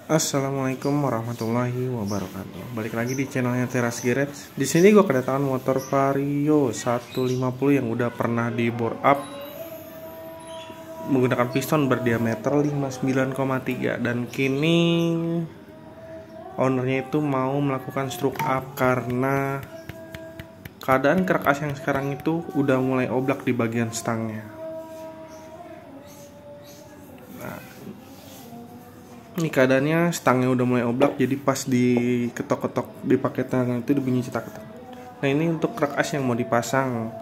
Assalamualaikum warahmatullahi wabarakatuh. Balik lagi di channelnya Teras Garage. Di sini gue kedatangan motor Vario 150 yang udah pernah di bore up menggunakan piston berdiameter 59,3 dan kini ownernya itu mau melakukan stroke up karena keadaan kerak as yang sekarang itu udah mulai oblak di bagian stangnya. Ini keadaannya stangnya udah mulai oblak, jadi pas diketok-ketok di pakai tangan itu dibunyi cetak-cetak. Nah ini untuk kerak as yang mau dipasang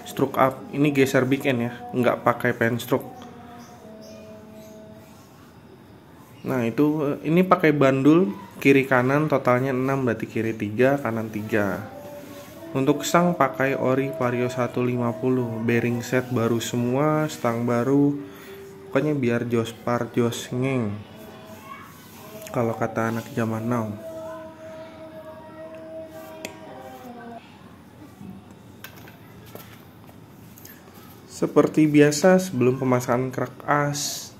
stroke up, ini geser big end ya, nggak pakai pen stroke. Nah itu ini pakai bandul kiri kanan totalnya 6, berarti kiri 3 kanan 3. Untuk stang pakai ori Vario 150, bearing set baru semua, stang baru, pokoknya biar jospar jos ngeng kalau kata anak zaman now. Seperti biasa sebelum pemasangan kerak as,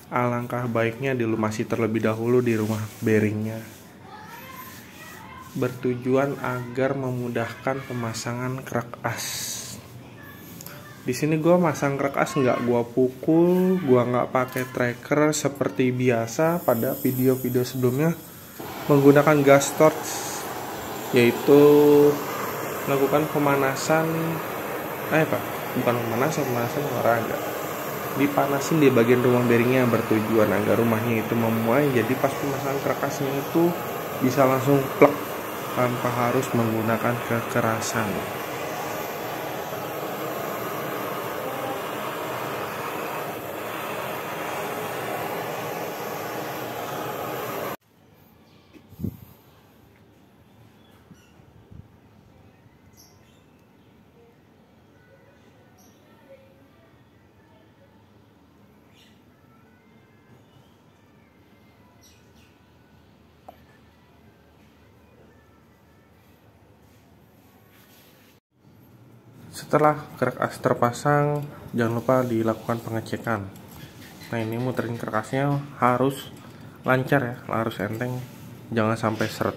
alangkah baiknya dilumasi terlebih dahulu di rumah bearingnya, bertujuan agar memudahkan pemasangan kerak as. Di sini gue masang kerak as nggak gue pukul, gue nggak pakai tracker seperti biasa pada video-video sebelumnya menggunakan gas torch, yaitu melakukan pemanasan, bukan pemanasan olahraga. Dipanasin di bagian rumah bearingnya bertujuan agar rumahnya itu memuai, jadi pas pemasangan kerak asnya itu bisa langsung plek tanpa harus menggunakan kekerasan. Setelah kerak as terpasang, jangan lupa dilakukan pengecekan. Nah ini muterin kerak asnya harus lancar ya, harus enteng, jangan sampai seret.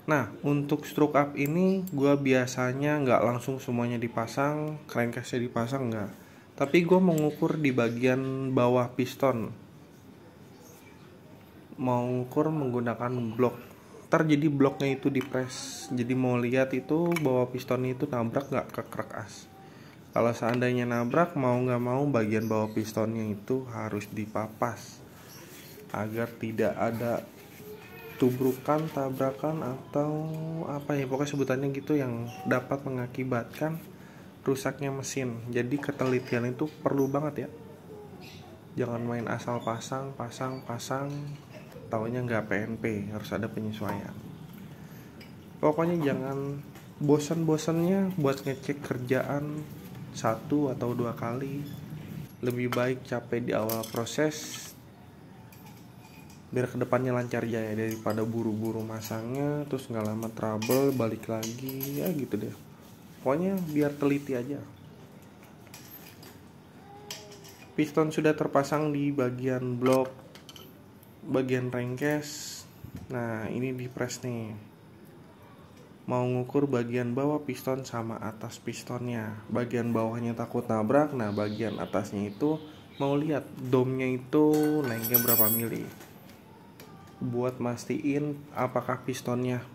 Nah untuk stroke up ini gue biasanya nggak langsung semuanya dipasang, crankcase-nya dipasang nggak, tapi gue mengukur di bagian bawah piston, mau ukur menggunakan blok. Ntar jadi bloknya itu dipres, jadi mau lihat itu bawah pistonnya itu nabrak nggak ke kerak as. Kalau seandainya nabrak, mau nggak mau bagian bawah pistonnya itu harus dipapas agar tidak ada tubrukan, tabrakan, atau apa ya, pokoknya sebutannya gitu yang dapat mengakibatkan rusaknya mesin. Jadi ketelitian itu perlu banget ya, jangan main asal pasang taunya nggak PNP, harus ada penyesuaian. Pokoknya jangan bosan-bosannya buat ngecek kerjaan 1 atau 2 kali. Lebih baik capek di awal proses biar kedepannya lancar jaya, daripada buru-buru masangnya terus nggak lama trouble balik lagi ya gitu deh. Pokoknya biar teliti aja. Piston sudah terpasang di bagian blok, bagian crankcase. Nah ini dipres nih, mau ngukur bagian bawah piston sama atas pistonnya. Bagian bawahnya takut nabrak, nah bagian atasnya itu mau lihat domnya itu naiknya berapa mili, buat mastiin apakah pistonnya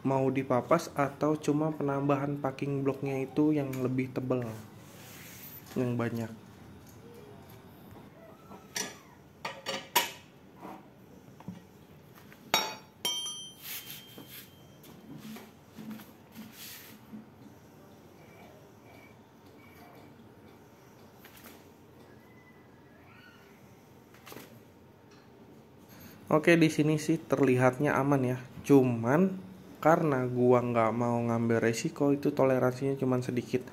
mau dipapas atau cuma penambahan packing bloknya itu yang lebih tebal, yang banyak. Oke, di sini sih terlihatnya aman ya. Cuman karena gua nggak mau ngambil resiko, itu toleransinya cuman sedikit.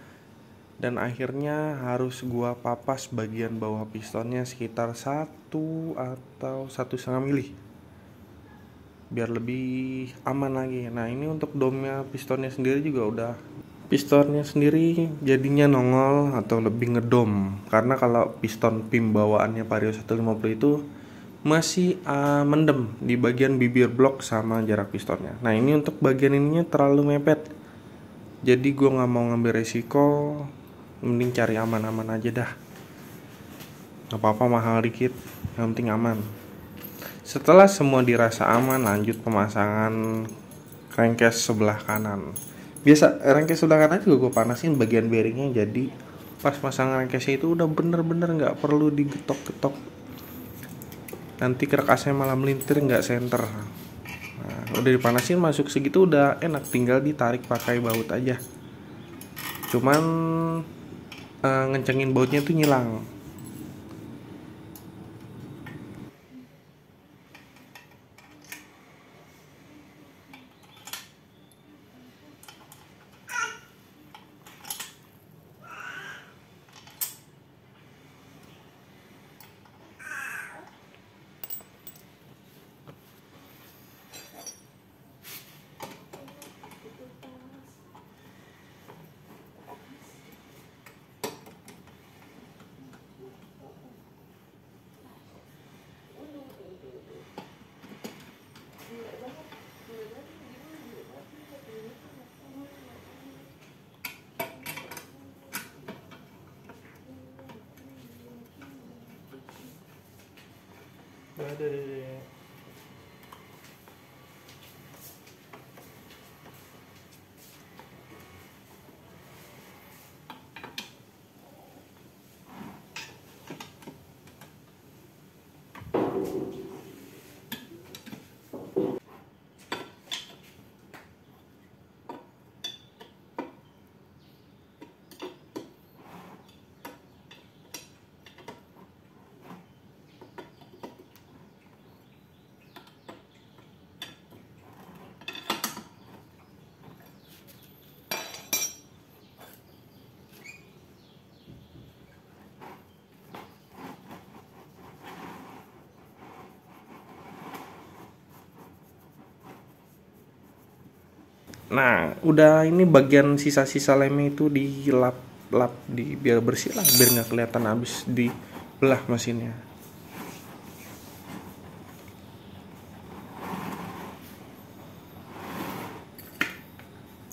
Dan akhirnya harus gua papas bagian bawah pistonnya sekitar 1 atau 1,5 mili. biar lebih aman lagi. Nah ini untuk domnya pistonnya sendiri juga udah, pistonnya sendiri jadinya nongol atau lebih ngedom, karena kalau piston pin bawaannya Vario 150 itu masih mendem di bagian bibir blok sama jarak pistonnya. Nah ini untuk bagian ininya terlalu mepet, jadi gue nggak mau ngambil resiko, mending cari aman-aman aja dah. Gak apa-apa mahal dikit, yang penting aman. Setelah semua dirasa aman, lanjut pemasangan crankcase sebelah kanan. Biasa crankcase sebelah kanan juga gue panasin bagian bearingnya, jadi pas pasang crankcase itu udah bener-bener nggak perlu digetok-getok, nanti kerkasnya malah melintir nggak center. Nah, udah dipanasin masuk segitu udah enak, tinggal ditarik pakai baut aja. Cuman ngencengin bautnya tuh nyilang. Nah udah, ini bagian sisa-sisa lemnya itu dilap-lap biar bersih lah, biar nggak kelihatan habis dibelah mesinnya.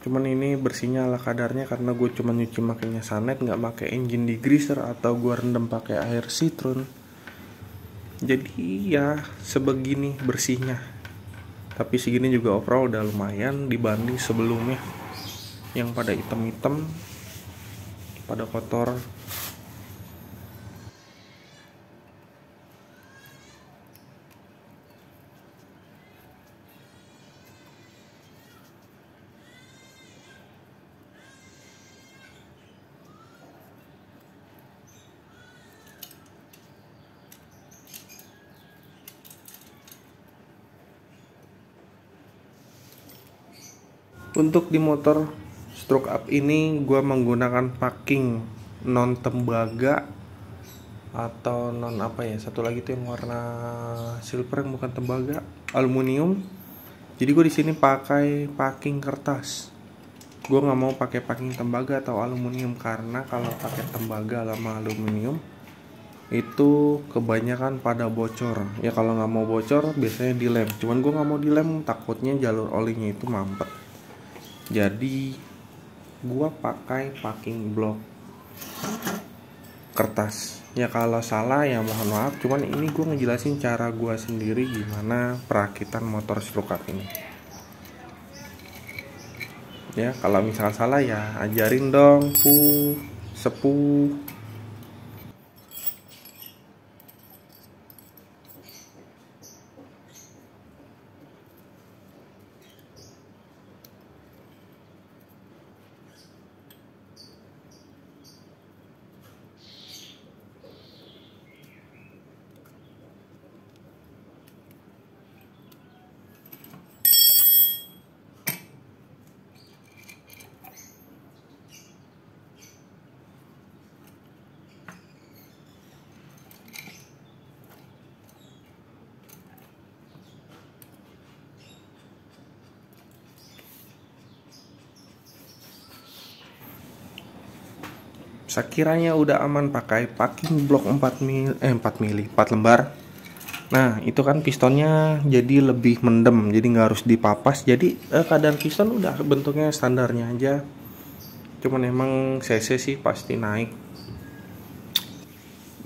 Cuman ini bersihnya ala kadarnya karena gue cuma nyuci makainya Sanet, nggak pakai engine degreaser atau gue rendam pakai air citron. Jadi ya sebegini bersihnya. Tapi segini juga overall udah lumayan dibanding sebelumnya yang pada hitam-hitam, pada kotor. Untuk di motor stroke up ini gue menggunakan packing non tembaga atau non apa ya, satu lagi tuh yang warna silver yang bukan tembaga, aluminium. Jadi gue di sini pakai packing kertas. Gue nggak mau pakai packing tembaga atau aluminium, karena kalau pakai tembaga sama aluminium itu kebanyakan pada bocor. Ya kalau nggak mau bocor biasanya dilem. Cuman gue nggak mau dilem, takutnya jalur olinya itu mampet. Jadi gua pakai packing block kertas. Ya kalau salah ya mohon maaf, cuman ini gua ngejelasin cara gua sendiri gimana perakitan motor stroke up ini. Ya kalau misal salah ya ajarin dong, sepuh. Sekiranya udah aman pakai packing block 4 lembar. Nah itu kan pistonnya jadi lebih mendem, jadi nggak harus dipapas. Jadi keadaan piston udah bentuknya standarnya aja. Cuman emang cc sih pasti naik.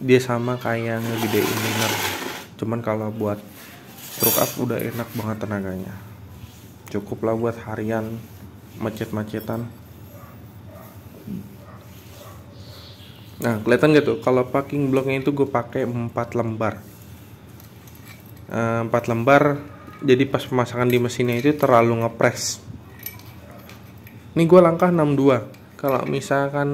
Dia sama kayak ngegedein liner. Cuman kalau buat stroke up udah enak banget tenaganya. Cukup lah buat harian macet-macetan. Nah kelihatan gak tuh kalau packing blocknya itu gue pakai 4 lembar. 4 lembar, jadi pas pemasangan di mesinnya itu terlalu ngepres. Ini gue langkah 62. Kalau misalkan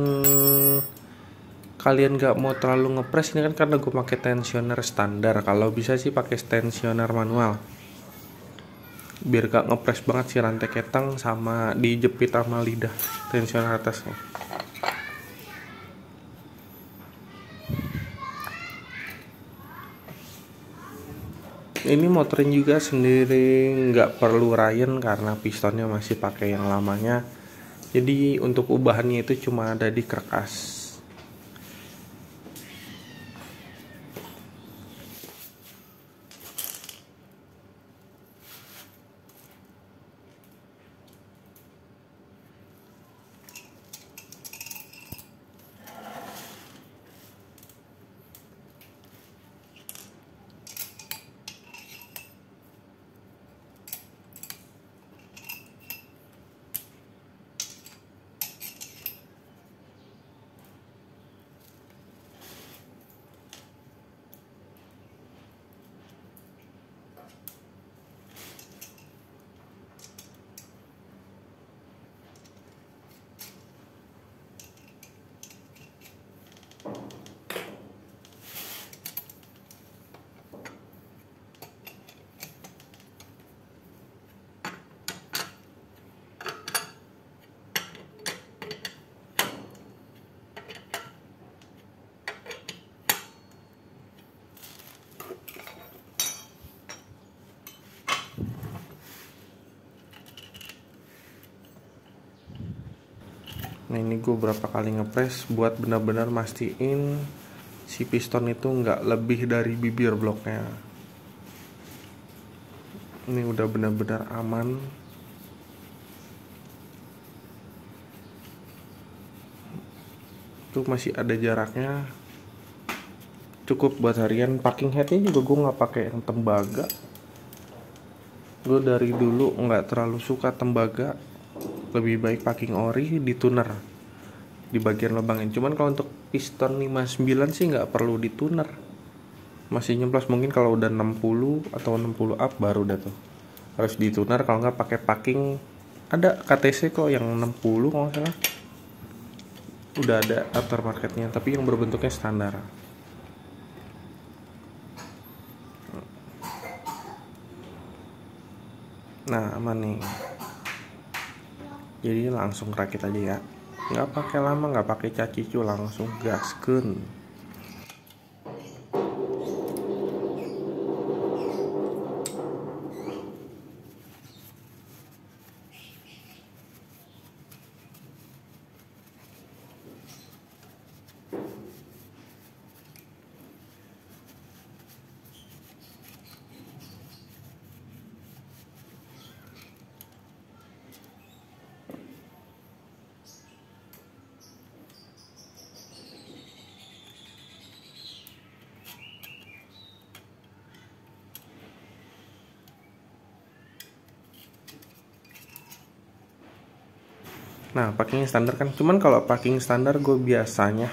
kalian gak mau terlalu ngepres, ini kan karena gue pakai tensioner standar. Kalau bisa sih pakai tensioner manual, biar gak ngepres banget si rantai ketang sama dijepit sama lidah tensioner atasnya. Ini motornya juga sendiri nggak perlu Ryan karena pistonnya masih pakai yang lamanya. Jadi untuk ubahannya itu cuma ada di krek as. Nah ini gue berapa kali ngepres buat benar-benar mastiin si piston itu nggak lebih dari bibir bloknya. Ini udah benar-benar aman. Tuh masih ada jaraknya, cukup buat harian. Packing headnya juga gue nggak pakai yang tembaga. Gue dari dulu nggak terlalu suka tembaga, lebih baik packing ori di tuner di bagian lubangin. Cuman kalau untuk piston 59 sih nggak perlu di tuner, masih nyemplos. Mungkin kalau udah 60 atau 60 up baru dah tuh harus di tuner. Kalau nggak pakai packing, ada KTC kok yang 60 kalau nggak salah, udah ada aftermarketnya tapi yang berbentuknya standar. Nah aman nih, jadi langsung rakit aja ya, nggak pakai lama, nggak pakai cacicu, langsung gaskeun. Nah packing standar kan, cuman kalau packing standar gue biasanya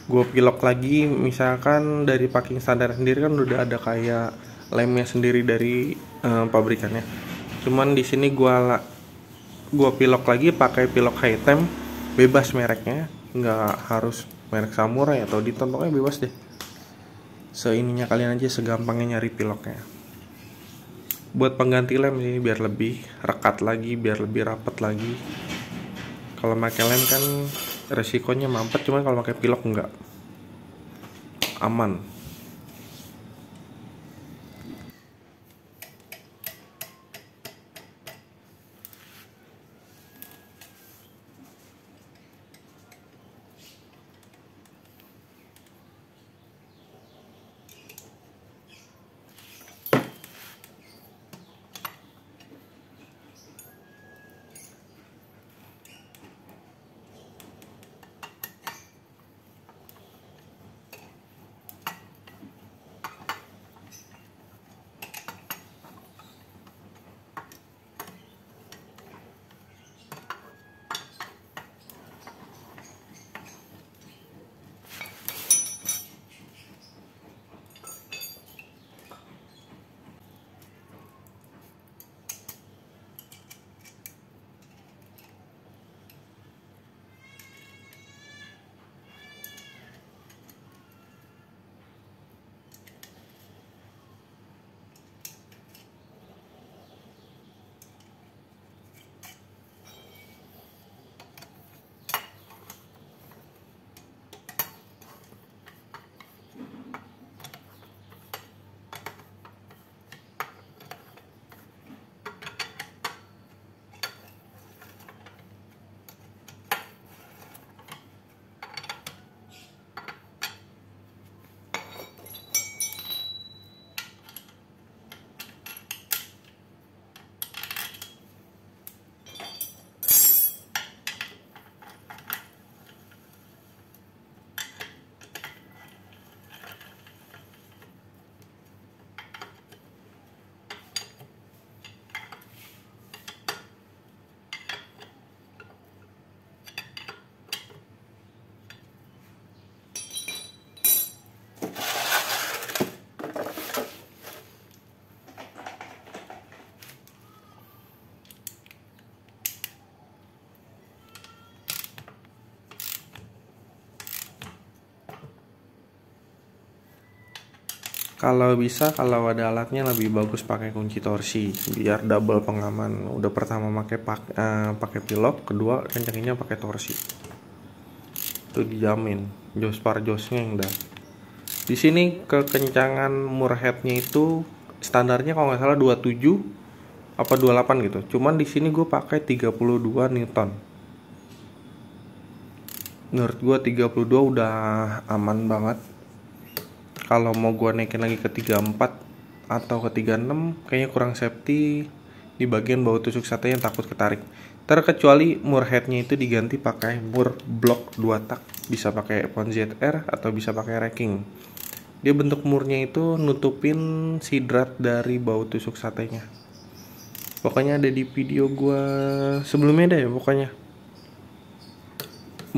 gue pilok lagi. Misalkan dari packing standar sendiri kan udah ada kayak lemnya sendiri dari pabrikannya. Cuman di sini gue pilok lagi pakai pilok Hitem, bebas mereknya, nggak harus merek Samurai atau Diton, pokoknya bebas deh. Seininya kalian aja, segampangnya nyari piloknya. Buat pengganti lem sih, biar lebih rekat lagi, biar lebih rapat lagi. Kalau pakai lem kan resikonya mampet, cuman kalau pakai pilok enggak, aman. Kalau bisa, kalau ada alatnya lebih bagus pakai kunci torsi biar double pengaman. Udah pertama pakai pilok, kedua kencenginnya pakai torsi. Itu dijamin jos par josnya yang dah. Di sini kekencangan murheadnya itu standarnya kalau nggak salah 27 apa 28 gitu. Cuman di sini gue pakai 32 Newton. Menurut gue 32 udah aman banget. Kalau mau gue naikin lagi ke 34 atau ke 36 kayaknya kurang safety di bagian bawah tusuk sate yang takut ketarik. Terkecuali mur headnya itu diganti pakai mur blok 2 tak, bisa pakai Epon ZR atau bisa pakai racking. Dia bentuk murnya itu nutupin sidrat dari bawah tusuk satenya. Pokoknya ada di video gue sebelumnya deh pokoknya.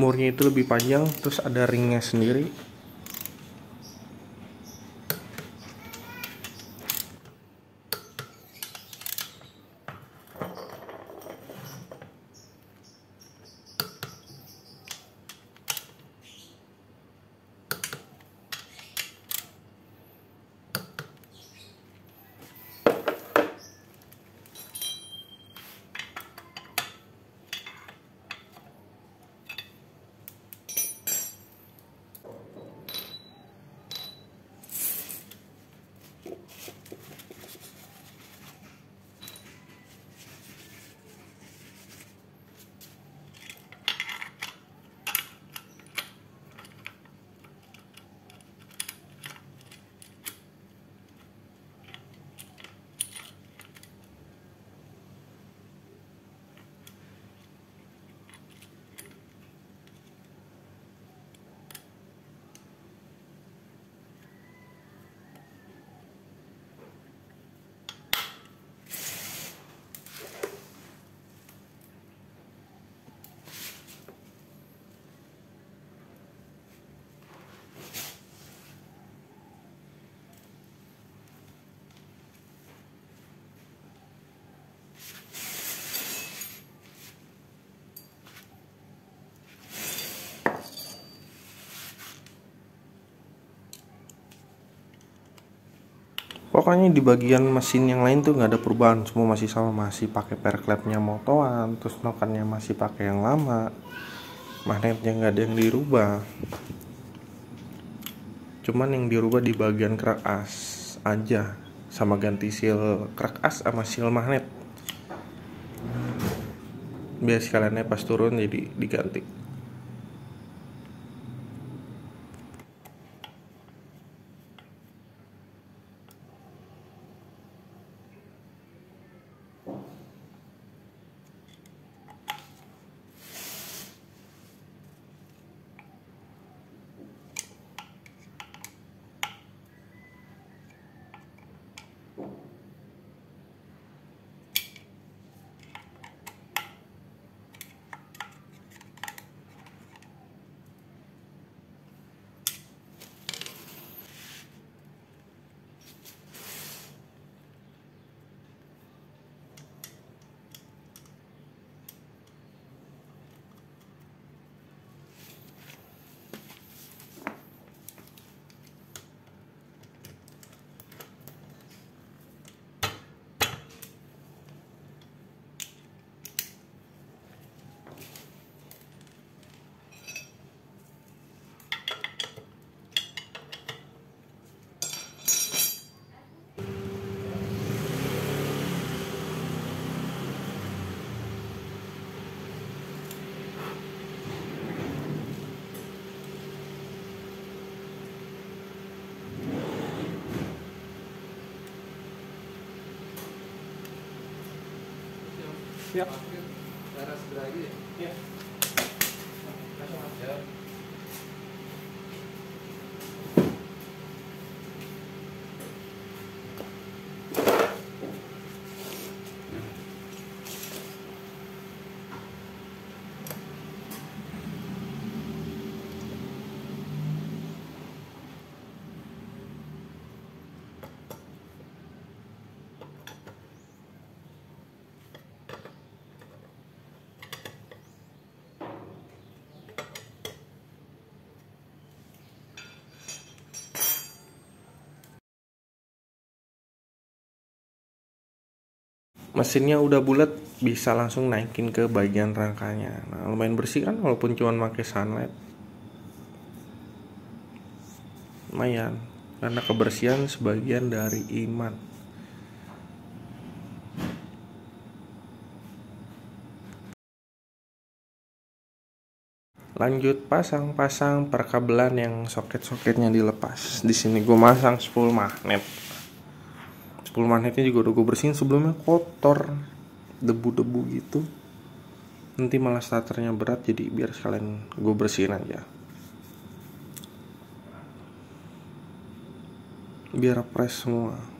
Murnya itu lebih panjang, terus ada ringnya sendiri. Pokoknya di bagian mesin yang lain tuh nggak ada perubahan, semua masih sama, masih pakai perklepnya motoan, terus nokannya masih pakai yang lama, magnetnya nggak ada yang dirubah. Cuman yang dirubah di bagian kerak as aja, sama ganti seal kerak as sama seal magnet. Biar sekaliannya pas turun jadi diganti. Siap. Teras lagi ya? Iya. Langsung aja. mesinnya udah bulat, bisa langsung naikin ke bagian rangkanya. Nah, lumayan bersih kan walaupun cuma pakai sunlight. Lumayan, karena kebersihan sebagian dari iman. Lanjut pasang perkabelan yang soket-soketnya dilepas. Di sini gue masang spool magnet. Spool magnetnya juga udah gue bersihin, sebelumnya kotor, debu-debu gitu. Nanti malah starternya berat, jadi biar sekalian gue bersihin aja. Biar fresh semua.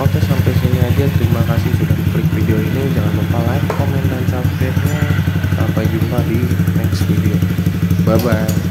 Oke, sampai sini aja. Terima kasih sudah klik video ini. Jangan lupa like, komen, dan subscribe-nya. Sampai jumpa di next video. Bye bye.